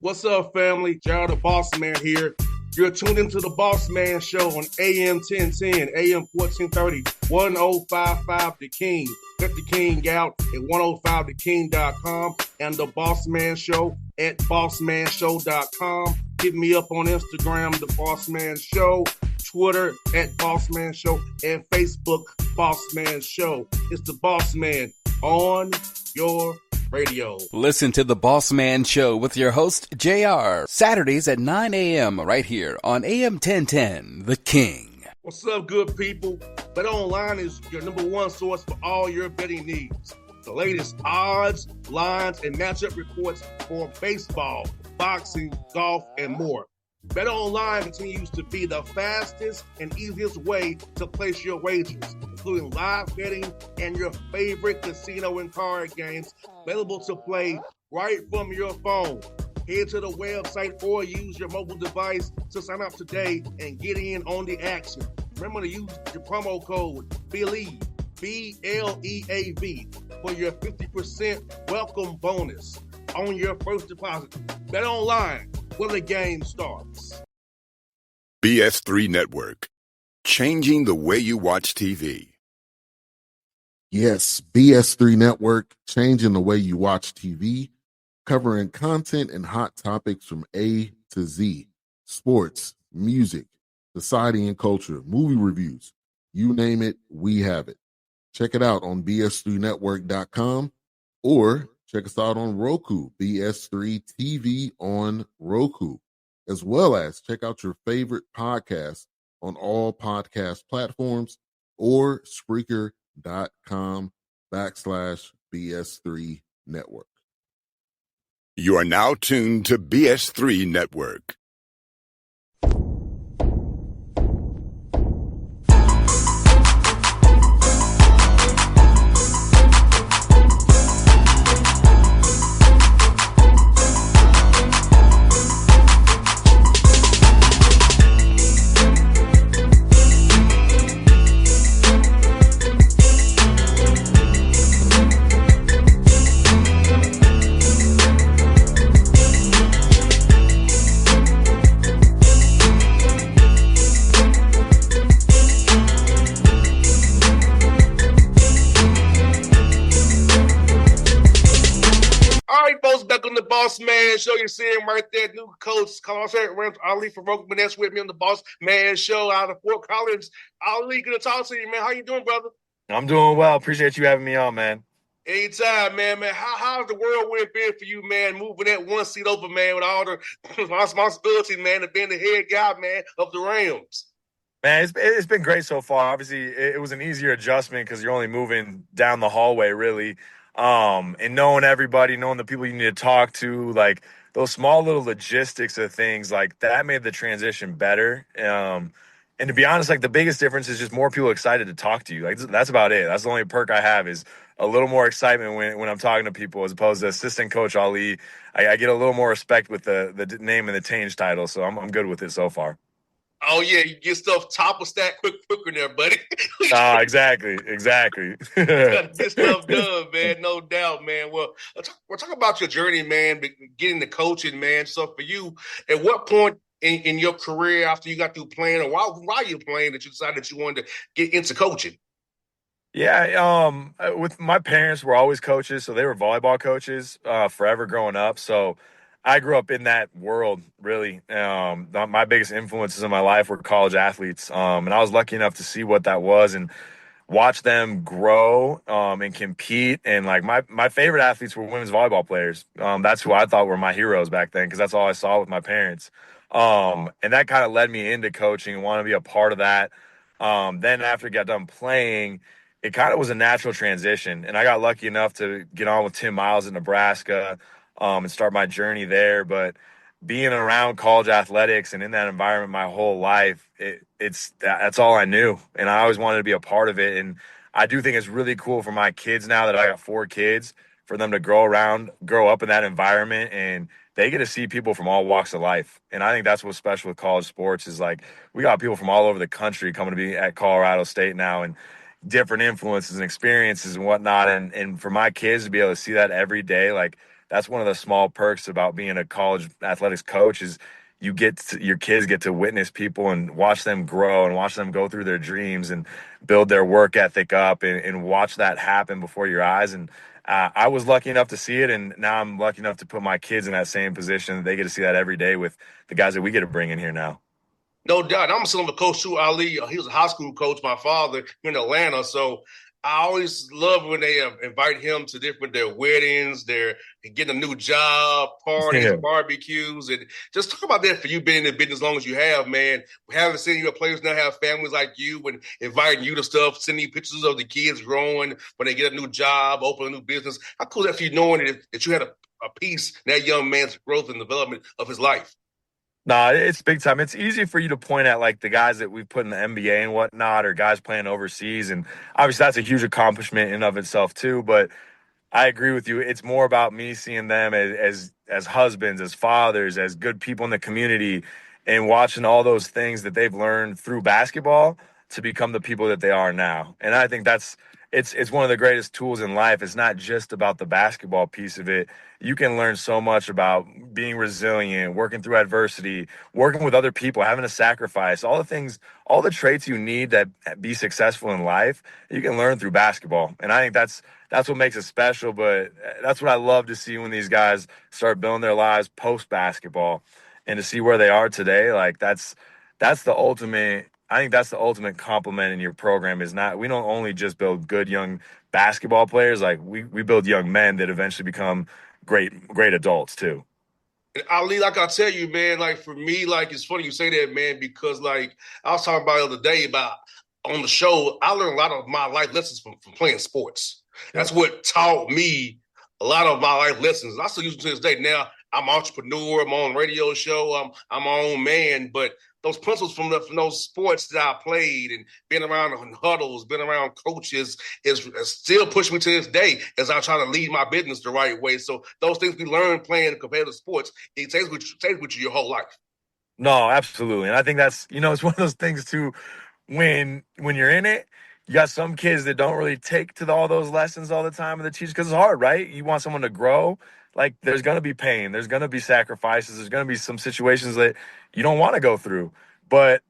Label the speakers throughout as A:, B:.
A: What's up, family? Gerald the Bossman here. You're tuned into the Bossman Show on AM 1010, AM 1430, 1055 The King. Let the King out at 105theking.com and the Bossman Show at bossmanshow.com. Hit me up on Instagram, The Bossman Show, Twitter at Bossman Show, and Facebook, Bossman Show. It's the Bossman on your radio.
B: Listen to the Bossman Show with your host, JR, Saturdays at 9 a.m. right here on AM 1010, The King.
A: What's up, good people? BetOnline is your number one source for all your betting needs. The latest odds, lines, and matchup reports for baseball, boxing, golf, and more. BetOnline continues to be the fastest and easiest way to place your wagers, including live betting and your favorite casino and card games available to play right from your phone. Head to the website or use your mobile device to sign up today and get in on the action. Remember to use your promo code BELIEVE, B-L-E-A-V, for your 50% welcome bonus on your first deposit. BetOnline, where the game starts.
C: BS3 Network, changing the way you watch TV.
D: Yes, BS3 Network, changing the way you watch TV, covering content and hot topics from A to Z, sports, music, society and culture, movie reviews, you name it, we have it. Check it out on bs3network.com or check us out on Roku, BS3 TV on Roku, as well as check out your favorite podcast on all podcast platforms or Spreaker.com/BS3 Network.
C: You are now tuned to BS3 Network.
A: Bossman Show, you see him right there, new coach, Ali Farokhmanesh with me on the Bossman Show out of Fort Collins. Ali, good to talk to you, man. How you doing, brother?
E: I'm doing well. Appreciate you having me on, man.
A: Anytime, man. How's the whirlwind been for you, man, moving that one seat over, man, with all the responsibility, man, of being the head guy, man, of the Rams?
E: Man, it's been great so far. Obviously, it was an easier adjustment because you're only moving down the hallway, really. And knowing everybody, knowing the people you need to talk to, like those small little logistics of things, like that made the transition better. And to be honest, like the biggest difference is just more people excited to talk to you. Like that's about it. That's the only perk I have is a little more excitement when I'm talking to people as opposed to assistant coach Ali. I get a little more respect with the name and the change title. So I'm good with it so far.
A: Oh, yeah, you get stuff top of stack quicker there, buddy.
E: Exactly.
A: Get stuff done, man, no doubt, man. Well, we're talking about your journey, man, getting the coaching, man. So for you, at what point in your career after you got through playing or while you're playing that you decided that you wanted to get into coaching?
E: Yeah, with my parents were always coaches, so they were volleyball coaches forever growing up. So I grew up in that world, really. My biggest influences in my life were college athletes, and I was lucky enough to see what that was and watch them grow and compete. And like my favorite athletes were women's volleyball players. That's who I thought were my heroes back then because that's all I saw with my parents. And that kind of led me into coaching and wanted to be a part of that. Then after I got done playing, it kind of was a natural transition. And I got lucky enough to get on with Tim Miles in Nebraska and start my journey there. But being around college athletics and in that environment my whole life, that's all I knew. And I always wanted to be a part of it. And I do think it's really cool for my kids now that I got 4 kids, for them to grow up in that environment, and they get to see people from all walks of life. And I think that's what's special with college sports is like we got people from all over the country coming to be at Colorado State now, and different influences and experiences and whatnot. And for my kids to be able to see that every day, like that's one of the small perks about being a college athletics coach is your kids get to witness people and watch them grow and watch them go through their dreams and build their work ethic up and watch that happen before your eyes. And I was lucky enough to see it, and now I'm lucky enough to put my kids in that same position. They get to see that every day with the guys that we get to bring in here now.
A: No doubt. I'm still a coach too, Ali. He was a high school coach, my father, here in Atlanta. So I always love when they invite him to their weddings, their getting a new job, parties,
E: Yeah.
A: barbecues, and just talk about that for you being in the business as long as you have, man. We haven't seen your players now have families like you and inviting you to stuff, sending you pictures of the kids growing when they get a new job, open a new business. How cool is that for you knowing that you had a piece in that young man's growth and development of his life?
E: No, it's big time. It's easy for you to point at like the guys that we've put in the NBA and whatnot, or guys playing overseas, and obviously that's a huge accomplishment in and of itself too. But I agree with you. It's more about me seeing them as husbands, as fathers, as good people in the community, and watching all those things that they've learned through basketball to become the people that they are now. And I think it's one of the greatest tools in life. It's not just about the basketball piece of it. You can learn so much about being resilient, working through adversity, working with other people, having to sacrifice, all the things, all the traits you need to be successful in life, you can learn through basketball. And I think that's what makes it special. But that's what I love to see when these guys start building their lives post basketball, and to see where they are today. Like that's the ultimate. I think that's the ultimate compliment in your program. Is not, we don't only just build good young basketball players. Like we build young men that eventually become great adults too.
A: And Ali, like I tell you, man, like for me, like it's funny you say that, man, because like I was talking about the other day about on the show, I learned a lot of my life lessons from playing sports.
E: Yep.
A: That's what taught me a lot of my life lessons. I still use them to this day. Now I'm an entrepreneur. I'm on a radio show. I'm my own man. But those principles from those sports that I played and being around huddles, being around coaches is still pushing me to this day as I try to lead my business the right way. So those things we learn playing competitive sports, it stays with you your whole life.
E: No, absolutely. And I think that's, it's one of those things too, when you're in it, you got some kids that don't really take to all those lessons all the time of the teachers because it's hard, right? You want someone to grow. Like there's going to be pain, there's going to be sacrifices, there's going to be some situations that you don't want to go through. But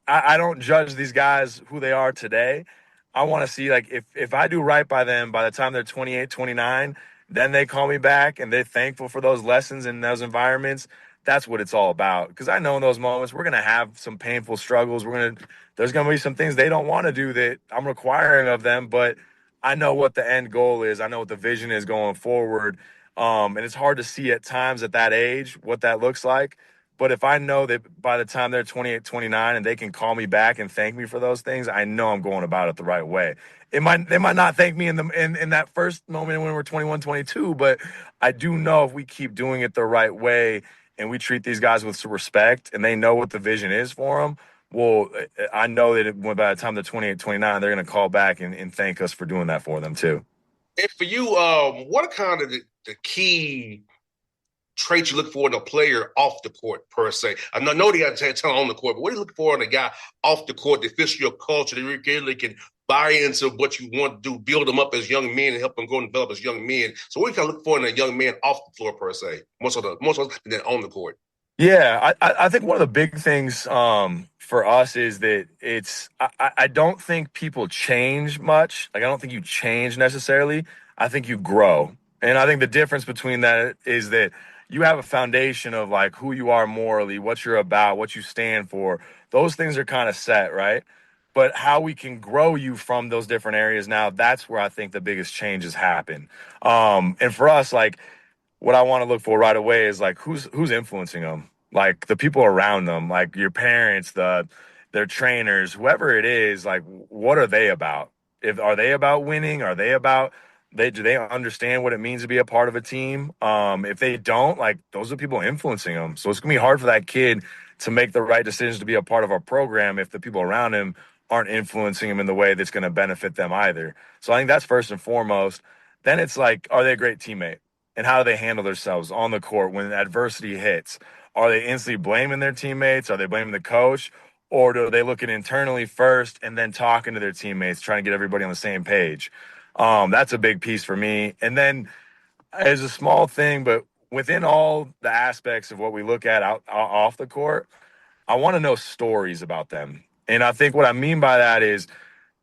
E: I don't judge these guys who they are today. I want to see, like, if I do right by them by the time they're 28, 29, then they call me back and they're thankful for those lessons in those environments. That's what it's all about. Because I know in those moments we're gonna have some painful struggles. There's gonna be some things they don't want to do that I'm requiring of them, but I know what the end goal is. I know what the vision is going forward. And it's hard to see at times at that age what that looks like. But if I know that by the time they're 28, 29, and they can call me back and thank me for those things, I know I'm going about it the right way. They might not thank me in that first moment when we're 21, 22, but I do know if we keep doing it the right way and we treat these guys with some respect and they know what the vision is for them, well, I know that by the time they're 28, 29, they're going to call back and thank us for doing that for them too.
A: And for you, what are kind of the key traits you look for in a player off the court per se? I know they got to tell on the court, but what are you looking for in a guy off the court that fits your culture, that really can buy into what you want to do, build them up as young men and help them grow and develop as young men? So what do you kind of look for in a young man off the floor per se, more so than on the court?
E: Yeah, I think one of the big things for us is that I don't think people change much. Like I don't think you change necessarily. I think you grow. And I think the difference between that is that you have a foundation of like who you are morally, what you're about, what you stand for. Those things are kind of set, right? But how we can grow you from those different areas now, that's where I think the biggest changes happen. And for us, like what I want to look for right away is like who's influencing them, like the people around them, like your parents, their trainers, whoever it is. Like, what are they about? If are they about winning? Are they about do they understand what it means to be a part of a team? If they don't, like those are people influencing them. So it's gonna be hard for that kid to make the right decisions to be a part of our program if the people around him aren't influencing him in the way that's going to benefit them either. So I think that's first and foremost. Then it's like, are they a great teammate? And how do they handle themselves on the court when adversity hits? Are they instantly blaming their teammates? Are they blaming the coach? Or do they look at internally first and then talking to their teammates, trying to get everybody on the same page? That's a big piece for me. And then It's a small thing, but within all the aspects of what we look at off the court, I want to know stories about them. And I think what I mean by that is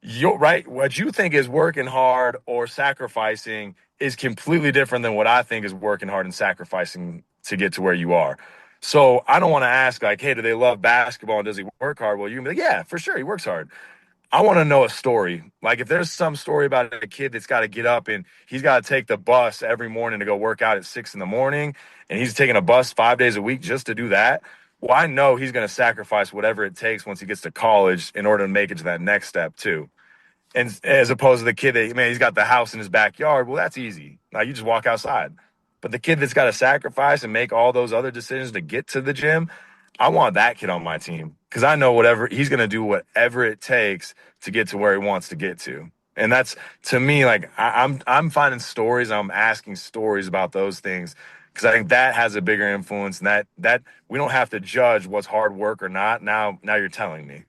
E: you're right. What you think is working hard or sacrificing is completely different than what I think is working hard and sacrificing to get to where you are. So I don't want to ask like, hey, do they love basketball and does he work hard? Well, you can be like, yeah, for sure, he works hard. I want to know a story. Like if there's some story about a kid that's got to get up and he's got to take the bus every morning to go work out at 6 in the morning, and he's taking a bus 5 days a week just to do that. Well, I know he's going to sacrifice whatever it takes once he gets to college in order to make it to that next step too. And as opposed to the kid that, man, he's got the house in his backyard. Well, that's easy. Now you just walk outside. But the kid that's got to sacrifice and make all those other decisions to get to the gym, I want that kid on my team because I know whatever he's going to do, whatever it takes to get to where he wants to get to. And that's to me, like I'm finding stories. I'm asking stories about those things because I think that has a bigger influence. And that we don't have to judge what's hard work or not. Now you're telling me.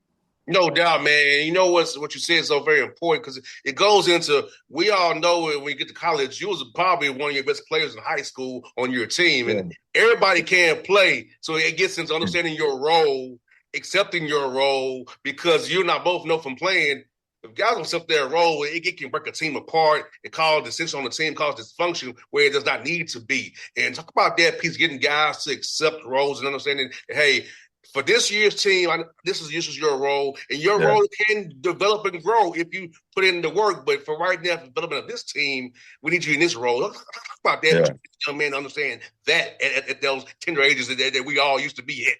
A: No doubt, man. And you know what you said is so very important because it goes into we all know when you get to college, you was probably one of your best players in high school on your team, and everybody can't play. So it gets into understanding your role, accepting your role, because you and I both know from playing. If guys don't accept their role, it can break a team apart. It causes dissension on the team, causes dysfunction where it does not need to be. And talk about that piece, getting guys to accept roles and understanding, hey, for this year's team, this is your role, and your role can develop and grow if you put in the work. But for right now, the development of this team, we need you in this role. Talk about that, young man, understand that at those tender ages that we all used to be at.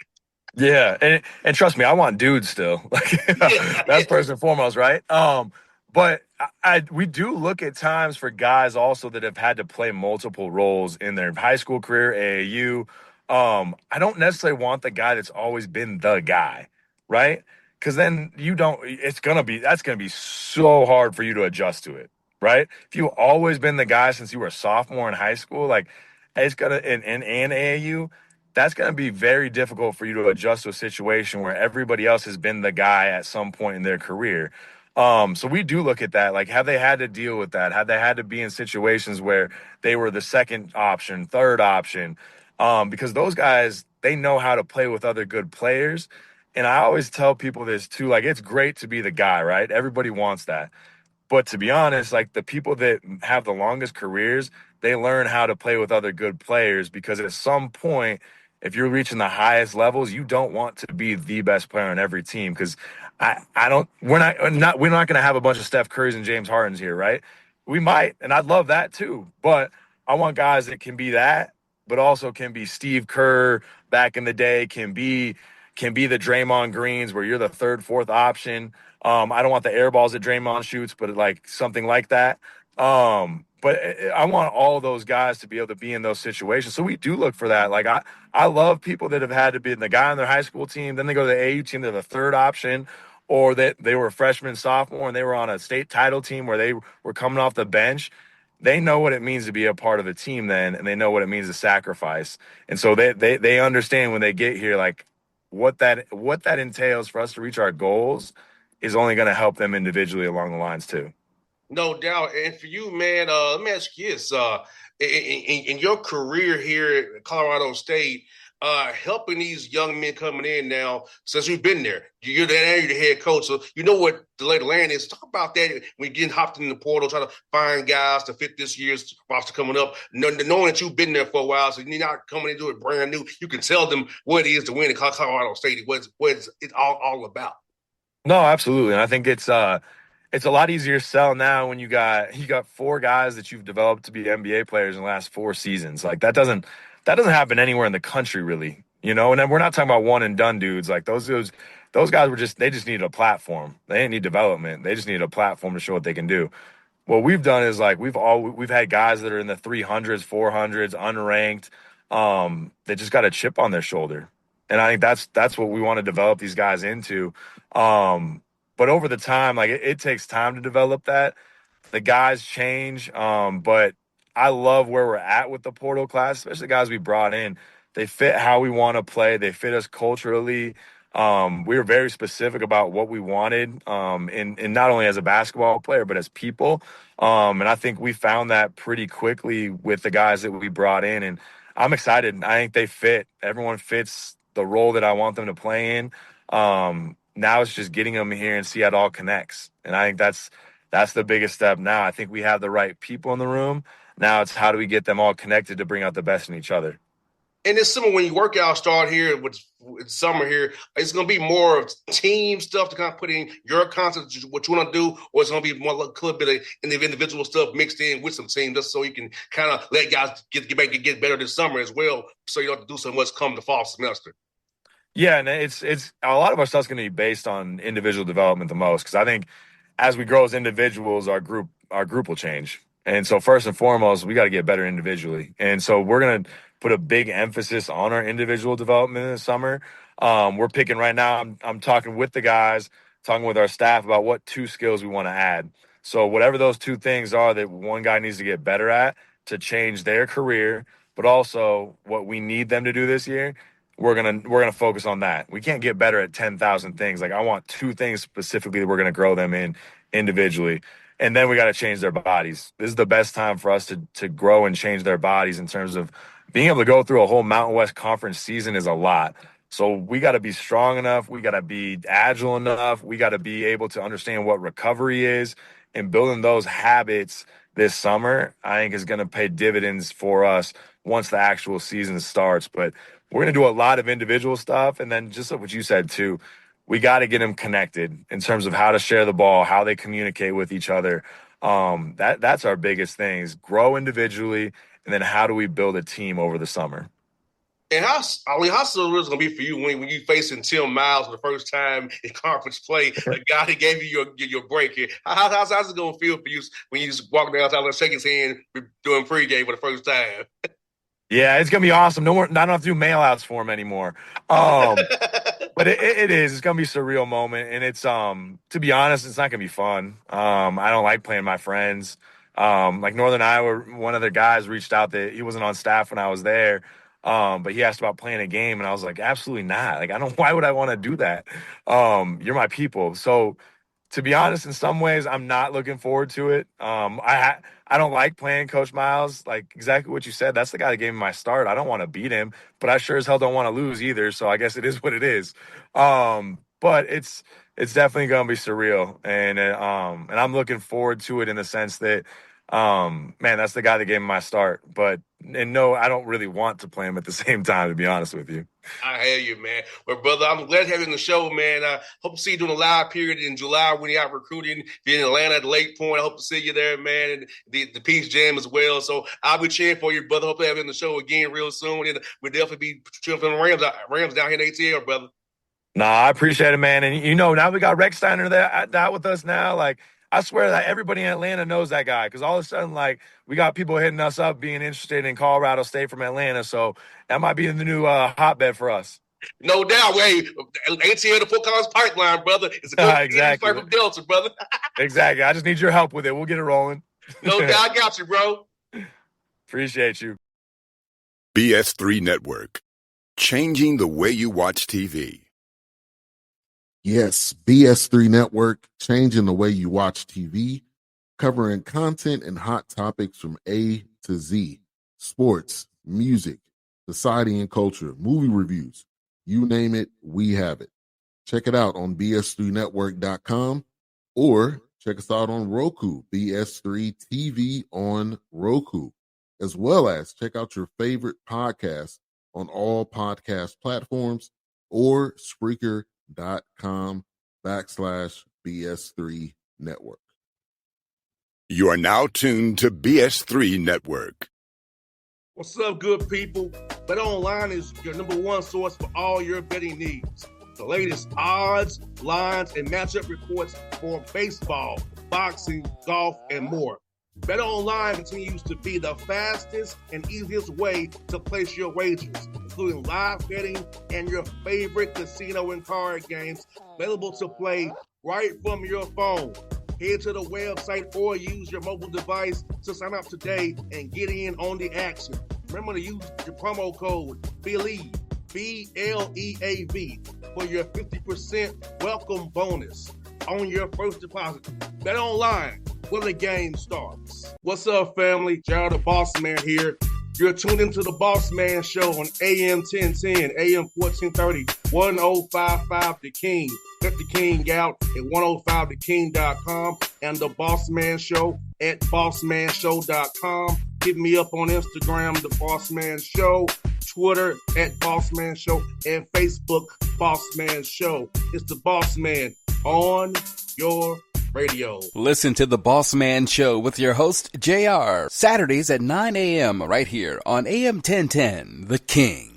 E: Yeah, and trust me, I want dudes still. Like that's first and foremost, right? But we do look at times for guys also that have had to play multiple roles in their high school career, AAU. I don't necessarily want the guy that's always been the guy, right? Because then that's gonna be so hard for you to adjust to it, right? If you've always been the guy since you were a sophomore in high school, like it's gonna in AAU, that's going to be very difficult for you to adjust to a situation where everybody else has been the guy at some point in their career. So we do look at that. Like, have they had to deal with that? Have they had to be in situations where they were the second option, third option? Because those guys, they know how to play with other good players. And I always tell people this too, like, it's great to be the guy, right? Everybody wants that. But to be honest, like the people that have the longest careers, they learn how to play with other good players because at some point, if you're reaching the highest levels, you don't want to be the best player on every team because I don't we're not going to have a bunch of Steph Currys and James Hardens here, right? We might, and I'd love that too, but I want guys that can be that, but also can be Steve Kerr back in the day, can be the Draymond Greens where you're the third, fourth option. I don't want the air balls that Draymond shoots, but like something like that. But I want all those guys to be able to be in those situations. So we do look for that. Like I love people that have had to be the guy on their high school team, then they go to the AU team, they're the third option, or that they were a freshman, sophomore, and they were on a state title team where they were coming off the bench. They know what it means to be a part of a team then, and they know what it means to sacrifice. And so they understand when they get here, like what that entails for us to reach our goals is only going to help them individually along the lines too.
A: No doubt. And for you, man, let me ask you this. In your career here at Colorado State, helping these young men coming in now, since you've been there, you're the head coach, so you know what the lay of the land is. Talk about that when you're getting hopped in the portal, trying to find guys to fit this year's roster coming up, knowing that you've been there for a while, so you're not coming into it brand new. You can tell them what it is to win at Colorado State, what it's all about.
E: No, absolutely. And I think it's a lot easier to sell now when you got four guys that you've developed to be NBA players in the last 4 seasons. Like that doesn't happen anywhere in the country really, you know. And then we're not talking about one and done dudes. Like those guys they just needed a platform. They didn't need development. They just needed a platform to show what they can do. What we've done is like we've had guys that are in the 300s, 400s, unranked, that just got a chip on their shoulder. And I think that's what we want to develop these guys into. But over the time, like it takes time to develop that. The guys change, but I love where we're at with the portal class, especially the guys we brought in. They fit how we want to play. They fit us culturally. We were very specific about what we wanted, and not only as a basketball player, but as people. And I think we found that pretty quickly with the guys that we brought in. And I'm excited. I think they fit. Everyone fits the role that I want them to play in. Now it's just getting them here and see how it all connects. And I think that's the biggest step now. I think we have the right people in the room. Now it's how do we get them all connected to bring out the best in each other.
A: And it's similar when you workout start here with summer here. It's going to be more of team stuff to kind of put in your concept, what you want to do, or it's going to be more like a little bit of individual stuff mixed in with some team, just so you can kind of let guys get better this summer as well, so you don't have to do so much come the fall semester.
E: Yeah, and it's a lot of our stuff's going to be based on individual development the most, because I think as we grow as individuals, our group will change. And so first and foremost, we got to get better individually. And so we're going to put a big emphasis on our individual development in the summer. We're picking right now. I'm talking with the guys, talking with our staff about what 2 skills we want to add. So whatever those 2 things are that one guy needs to get better at to change their career, but also what we need them to do this year, we're gonna focus on that. We can't get better at 10,000 things. Like I want 2 things specifically that we're gonna grow them in individually. And then we got to change their bodies. This is the best time for us to grow and change their bodies in terms of being able to go through a whole Mountain West Conference season is a lot. So we got to be strong enough. We got to be agile enough. We got to be able to understand what recovery is, and building those habits this summer, I think is going to pay dividends for us once the actual season starts. But we're going to do a lot of individual stuff. And then just like what you said too, we got to get them connected in terms of how to share the ball, how they communicate with each other. That's our biggest thing is grow individually, and then how do we build a team over the summer?
A: And how surreal is it going to be for you when you facing Tim Miles for the first time in conference play, a guy that gave you your break here? How's it going to feel for you when you just walk downtown and shake his hand doing pregame for the first time?
E: Yeah, it's gonna be awesome. No more. I don't have to do mail outs for him anymore. But it is. It's gonna be a surreal moment, and it's to be honest, it's not gonna be fun. I don't like playing my friends. Like Northern Iowa, one of their guys reached out that he wasn't on staff when I was there, but he asked about playing a game, and I was like, absolutely not. Like I don't. Why would I want to do that? You're my people. So to be honest, in some ways, I'm not looking forward to it. I don't like playing Coach Miles. Like exactly what you said. That's the guy that gave me my start. I don't want to beat him, but I sure as hell don't want to lose either. So I guess it is what it is. But it's definitely gonna be surreal, and I'm looking forward to it in the sense that, man, that's the guy that gave me my start. But no, I don't really want to play him at the same time, to be honest with you.
A: I hear you, man. Well, brother, I'm glad to have you on the show, man. I hope to see you doing a live period in July when you're out recruiting. If you're in Atlanta at the Lake Point, I hope to see you there, man. And the Peace Jam as well. So I'll be cheering for you, brother. Hope to have you on the show again real soon. And we'll definitely be cheering for the Rams down here in ATL, brother.
E: Nah, I appreciate it, man. And now we got Rex Steiner there out with us now. Like, I swear that everybody in Atlanta knows that guy, because all of a sudden, like, we got people hitting us up being interested in Colorado State from Atlanta. So that might be the new hotbed for us.
A: No doubt. Hey, ATL to Fort Collins Pipeline, brother. It's a good
E: exactly
A: from Delta, brother.
E: Exactly. I just need your help with it. We'll get it rolling.
A: No doubt. I got you, bro.
E: Appreciate you.
C: BS3 Network. Changing the way you watch TV.
D: Yes, BS3 Network, changing the way you watch TV, covering content and hot topics from A to Z, sports, music, society and culture, movie reviews, you name it, we have it. Check it out on bs3network.com or check us out on Roku, BS3 TV on Roku, as well as check out your favorite podcast on all podcast platforms or Spreaker.com/BS3 Network.
C: You are now tuned to BS3 Network.
A: What's up, good people? Bet Online is your number one source for all your betting needs. The latest odds, lines, and matchup reports for baseball, boxing, golf, and more. Bet Online continues to be the fastest and easiest way to place your wagers, including live betting and your favorite casino and card games available to play right from your phone. Head to the website or use your mobile device to sign up today and get in on the action. Remember to use your promo code BELIEVE, BLEAV, for your 50% welcome bonus on your first deposit. Bet online when the game starts. What's up, family? Jared the Bossman here. You're tuned into the Bossman Show on AM 1010, AM 1430, 1055 The King. Check The King out at 105theking.com and the Bossman Show at bossmanshow.com. Hit me up on Instagram, The Bossman Show, Twitter at Bossman Show, and Facebook, Bossman Show. It's the Bossman on your radio.
B: Listen to The Bossman Show with your host, JR, Saturdays at 9 a.m. right here on AM 1010, The King.